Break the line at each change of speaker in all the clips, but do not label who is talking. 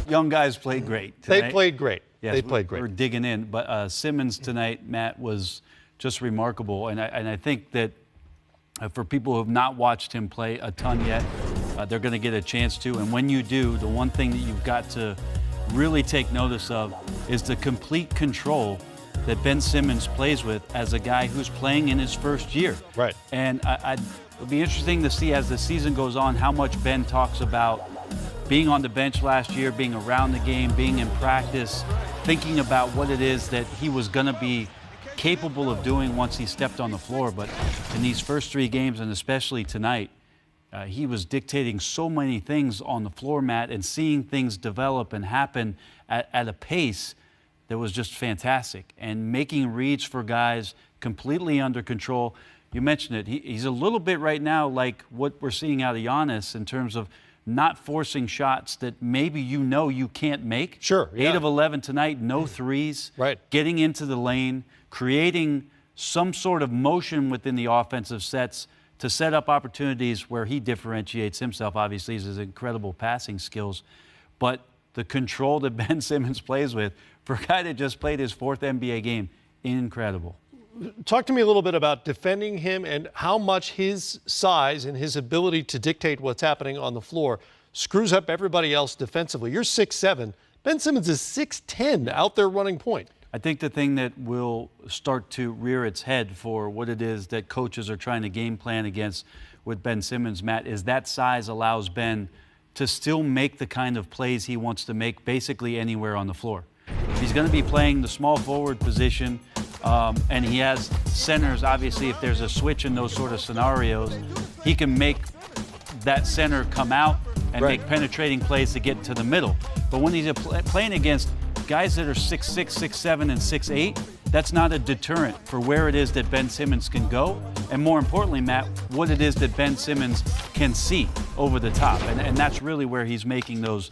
young guys played great tonight.
They played great.
Yes,
they played great.
We're digging in. But Simmons tonight, Matt, was just remarkable. And I think that for people who have not watched him play a ton yet, they're going to get a chance to. And when you do, the one thing that you've got to really take notice of is the complete control that Ben Simmons plays with as a guy who's playing in his first year.
Right.
And it'll be interesting to see as the season goes on how much Ben talks about being on the bench last year, being around the game, being in practice, thinking about what it is that he was going to be capable of doing once he stepped on the floor. But in these first 3 games, and especially tonight, he was dictating so many things on the floor, Matt, and seeing things develop and happen at a pace that was just fantastic. And making reads for guys completely under control. You mentioned it. He's a little bit right now like what we're seeing out of Giannis in terms of not forcing shots that maybe you can't make.
Sure. Yeah.
8 of 11 tonight, no threes.
Right.
Getting into the lane, creating some sort of motion within the offensive sets to set up opportunities where he differentiates himself. Obviously, his incredible passing skills. But the control that Ben Simmons plays with, for a guy that just played his 4th NBA game, incredible.
Talk to me a little bit about defending him and how much his size and his ability to dictate what's happening on the floor screws up everybody else defensively. You're 6'7". Ben Simmons is 6'10", out there running point.
I think the thing that will start to rear its head for what it is that coaches are trying to game plan against with Ben Simmons, Matt, is that size allows Ben to still make the kind of plays he wants to make basically anywhere on the floor. If he's going to be playing the small forward position, and he has centers, obviously, if there's a switch in those sort of scenarios, he can make that center come out and make penetrating plays to get to the middle. But when he's playing against guys that are 6'6", 6'7", and 6'8", that's not a deterrent for where it is that Ben Simmons can go. And more importantly, Matt, what it is that Ben Simmons can see over the top. And that's really where he's making those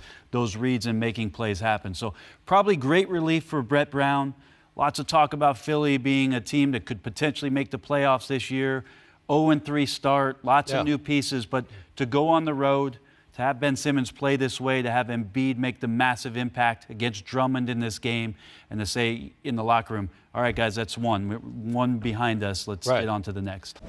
reads and making plays happen. So probably great relief for Brett Brown. Lots of talk about Philly being a team that could potentially make the playoffs this year. 0-3 start, lots of new pieces. But to go on the road, to have Ben Simmons play this way, to have Embiid make the massive impact against Drummond in this game, and to say in the locker room, all right, guys, that's one. We're one behind us. Let's get on to the next.